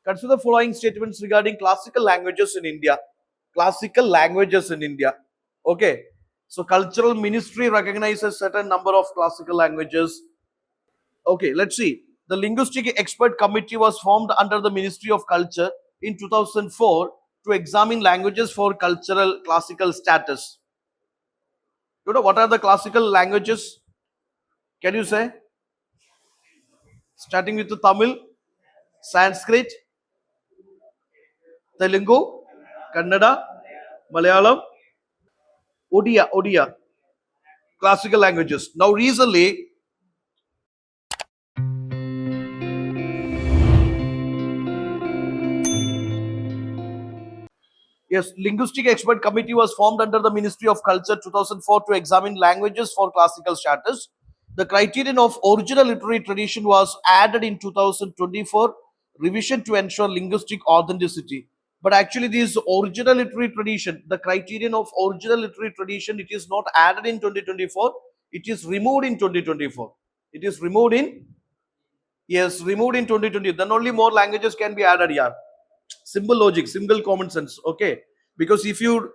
Consider the following statements regarding classical languages in India. Classical languages in India. Okay. So cultural ministry recognizes certain number of classical languages. Okay, let's see. The linguistic expert committee was formed under the Ministry of Culture in 2004 to examine languages for cultural classical status. You know what are the classical languages? Can you say? Starting with the Tamil, Sanskrit, Telugu, Kannada, Malayalam, Odia, classical languages. Now recently, yes, linguistic expert committee was formed under the Ministry of Culture 2004 to examine languages for classical status. The criterion of original literary tradition was added in 2024 revision to ensure linguistic authenticity. But actually, this original literary tradition, the criterion of original literary tradition, it is not added in 2024. It is removed in 2024. It is removed in, yes, removed in 2020. Then only more languages can be added here. Simple logic, simple common sense. Okay, because if you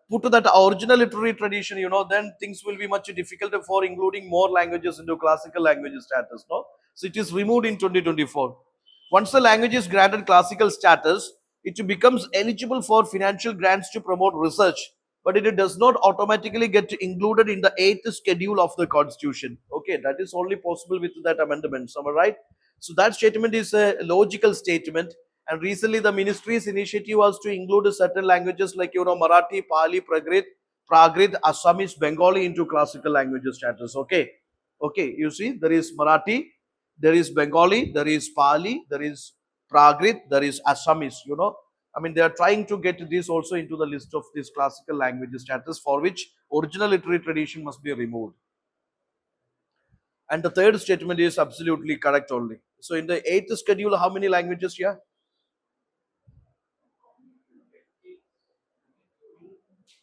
put that original literary tradition, then things will be much difficult for including more languages into classical languages status. No, so it is removed in 2024. Once the language is granted classical status, it becomes eligible for financial grants to promote research, but it does not automatically get included in the 8th schedule of the constitution. Okay, that is only possible with that amendment. Am I right? So that statement is a logical statement. And recently, the ministry's initiative was to include certain languages like Marathi, Pali, Prakrit, Assamese, Bengali into classical languages status. Okay, okay. You see, there is Marathi, there is Bengali, there is Pali, there is Prakrit, there is Assamese. I mean, they are trying to get this also into the list of these classical languages status for which original literary tradition must be removed. And the third statement is absolutely correct only. So, in the 8th schedule, how many languages here?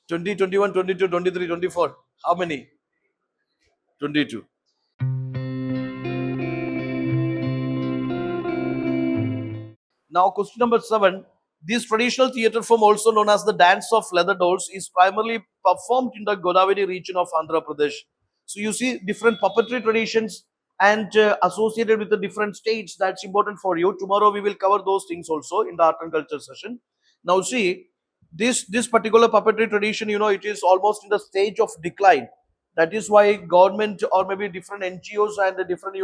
20, 21, 22, 23, 24. How many? 22. Now, question number 7. This traditional theatre form, also known as the dance of leather dolls, is primarily performed in the Godavari region of Andhra Pradesh. So, you see different puppetry traditions and associated with the different states. That's important for you. Tomorrow, we will cover those things also in the art and culture session. Now, see, this particular puppetry tradition, it is almost in the stage of decline. That is why government or maybe different NGOs and the different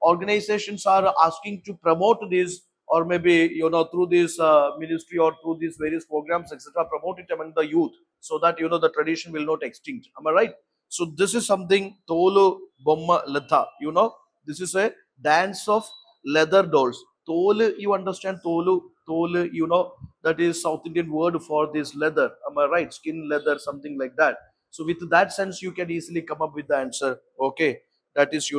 organizations are asking to promote this, or maybe through this ministry or through these various programs, etc., promote it among the youth, so that the tradition will not extinct. Am I right? So this is something Tolu Bomma Latha. This is a dance of leather dolls. Tolu, you understand? Tolu, that is South Indian word for this leather. Am I right? Skin leather, something like that. So with that sense, you can easily come up with the answer. Okay, that is,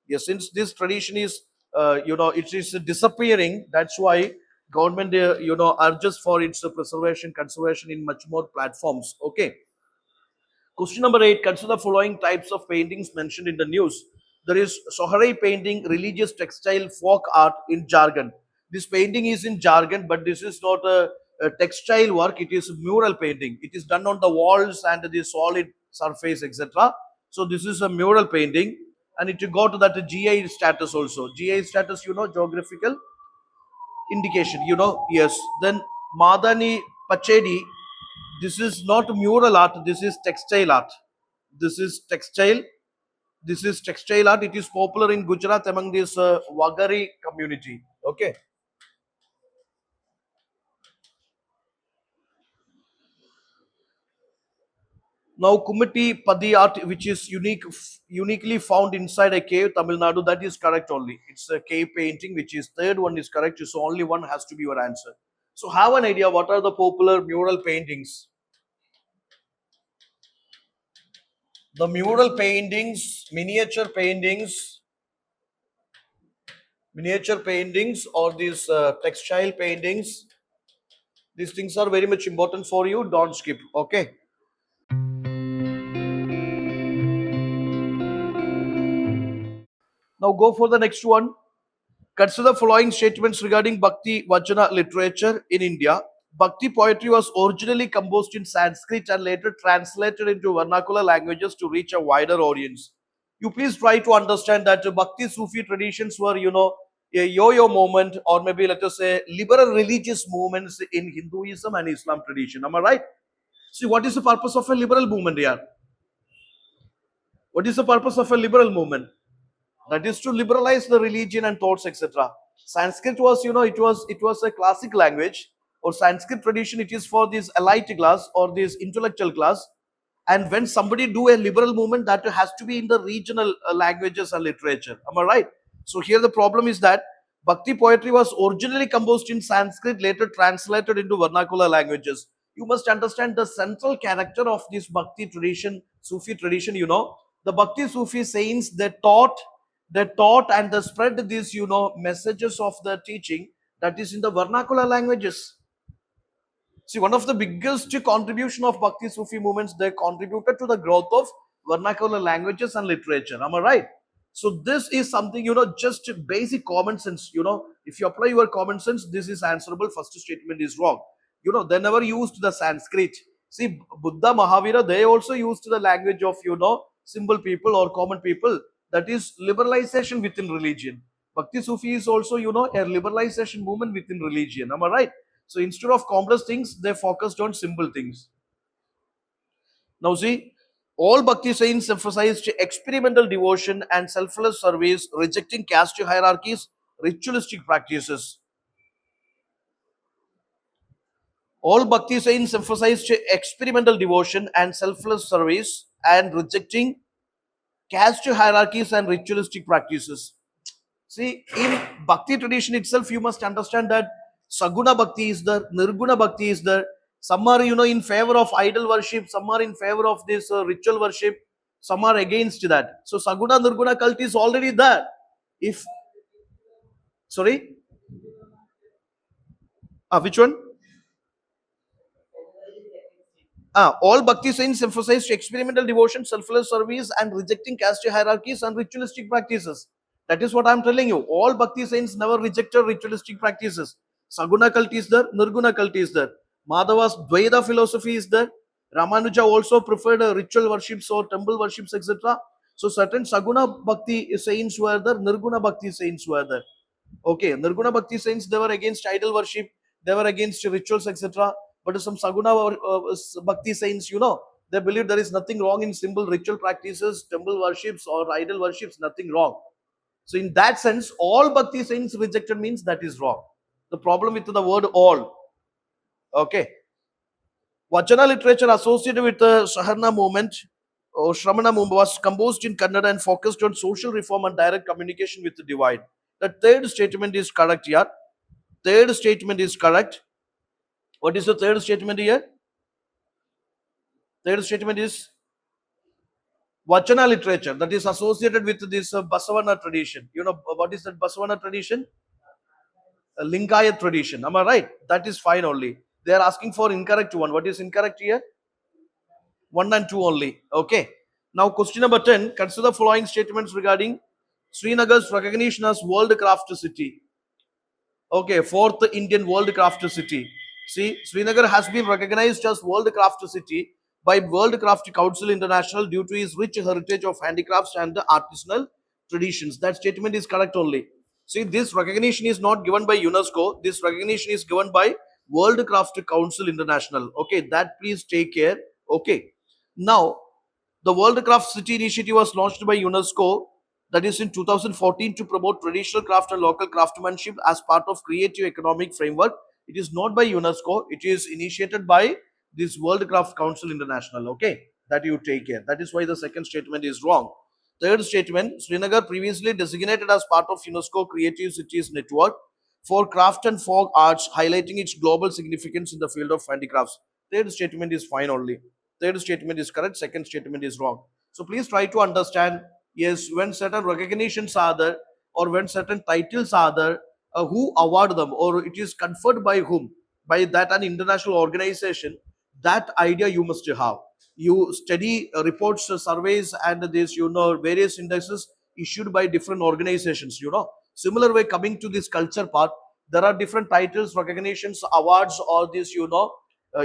yes, since this tradition is, it is disappearing. That's why government, urges for its preservation, conservation in much more platforms. Okay. Question number 8. Consider the following types of paintings mentioned in the news. There is Sohrai painting, religious textile, folk art in jargon. This painting is in jargon, but this is not a textile work. It is mural painting. It is done on the walls and the solid surface, etc. So this is a mural painting, and it got that GI status also. GI status, geographical indication. Yes. Then Madani Pachedi, this is not mural art, this is textile art. This is textile. This is textile art. It is popular in Gujarat among this Wagari community. Okay. Now, Kumiti Padi art, which is uniquely found inside a cave, Tamil Nadu, that is correct only. It's a cave painting, which is third one is correct. So only one has to be your answer. So have an idea what are the popular mural paintings. The mural paintings, miniature paintings, or these textile paintings, these things are very much important for you. Don't skip. Okay. Now go for the next one. Consider the following statements regarding Bhakti Vachana literature in India. Bhakti poetry was originally composed in Sanskrit and later translated into vernacular languages to reach a wider audience. You please try to understand that Bhakti Sufi traditions were, a yo-yo movement, or maybe let us say liberal religious movements in Hinduism and Islam tradition. Am I right? See, what is the purpose of a liberal movement here? What is the purpose of a liberal movement? That is to liberalize the religion and thoughts, etc. Sanskrit was, it was a classic language, or Sanskrit tradition. It is for this elite class or this intellectual class. And when somebody do a liberal movement, that has to be in the regional languages and literature. Am I right? So here the problem is that Bhakti poetry was originally composed in Sanskrit, later translated into vernacular languages. You must understand the central character of this Bhakti tradition, Sufi tradition. The Bhakti Sufi saints, they taught and they spread these, messages of the teaching that is in the vernacular languages. See, one of the biggest contribution of Bhakti Sufi movements, they contributed to the growth of vernacular languages and literature. Am I right? So this is something, just basic common sense. If you apply your common sense, this is answerable. First statement is wrong. They never used the Sanskrit. See, Buddha, Mahavira, they also used the language of, simple people or common people. That is liberalization within religion. Bhakti Sufi is also, a liberalization movement within religion. Am I right? So instead of complex things, they focused on simple things. Now see, all Bhakti saints emphasized experimental devotion and selfless service, rejecting caste hierarchies, ritualistic practices. All Bhakti saints emphasized experimental devotion and selfless service and rejecting caste hierarchies and ritualistic practices. See, in Bhakti tradition itself, you must understand that Saguna Bhakti is there, Nirguna Bhakti is there. Some are, in favor of idol worship, some are in favor of this ritual worship, some are against that. So, Saguna Nirguna cult is already there. If, sorry, which one? All Bhakti saints emphasized experimental devotion, selfless service, and rejecting caste hierarchies and ritualistic practices. That is what I am telling you. All Bhakti saints never rejected ritualistic practices. Saguna cult is there, Nirguna cult is there. Madhava's Dvaita philosophy is there. Ramanuja also preferred ritual worships or temple worships, etc. So certain Saguna Bhakti saints were there, Nirguna Bhakti saints were there. Okay, Nirguna Bhakti saints, they were against idol worship, they were against rituals, etc. But some Saguna Bhakti saints, they believe there is nothing wrong in simple ritual practices, temple worships, or idol worships, nothing wrong. So, in that sense, all Bhakti saints rejected means that is wrong. The problem with the word all. Okay. Vachana literature associated with the Saharna movement or Shramana movement was composed in Kannada and focused on social reform and direct communication with the divine. The third statement is correct here. Third statement is correct. What is the third statement here? Third statement is Vachana literature that is associated with this Basavana tradition. What is that Basavana tradition? A Linkayat tradition. Am I right? That is fine only. They are asking for incorrect one. What is incorrect here? 1 and 2 only. Okay. Now, question number 10. Consider the following statements regarding Srinagar's recognition as World Craft City. Okay, fourth Indian World Craft City. See, Srinagar has been recognized as World Craft City by World Craft Council International due to its rich heritage of handicrafts and the artisanal traditions. That statement is correct only. See, this recognition is not given by UNESCO. This recognition is given by World Craft Council International. Okay, that please take care. Okay. Now, the World Craft City initiative was launched by UNESCO, that is in 2014, to promote traditional craft and local craftsmanship as part of creative economic framework. It is not by UNESCO, it is initiated by this World Craft Council International. Okay, that you take care. That is why the second statement is wrong. Third statement, Srinagar previously designated as part of UNESCO Creative Cities Network for craft and folk arts, highlighting its global significance in the field of handicrafts. Third statement is fine only. Third statement is correct, second statement is wrong. So please try to understand, yes, when certain recognitions are there or when certain titles are there, who award them or it is conferred by whom? By that an international organization. That idea you must have. You study reports, surveys, and this, various indexes issued by different organizations, Similar way, coming to this culture part, there are different titles, recognitions, awards, or these,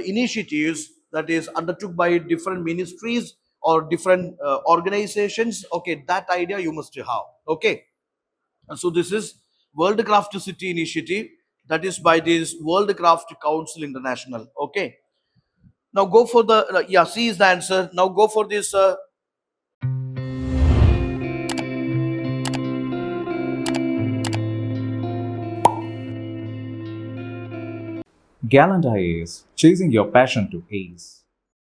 initiatives that is undertook by different ministries or different organizations. Okay, that idea you must have. Okay, and so this is World Craft City Initiative, that is by this World Craft Council International. Okay, now go for the yeah. C is the answer. Now go for this. Gallant IAS, chasing your passion to ace.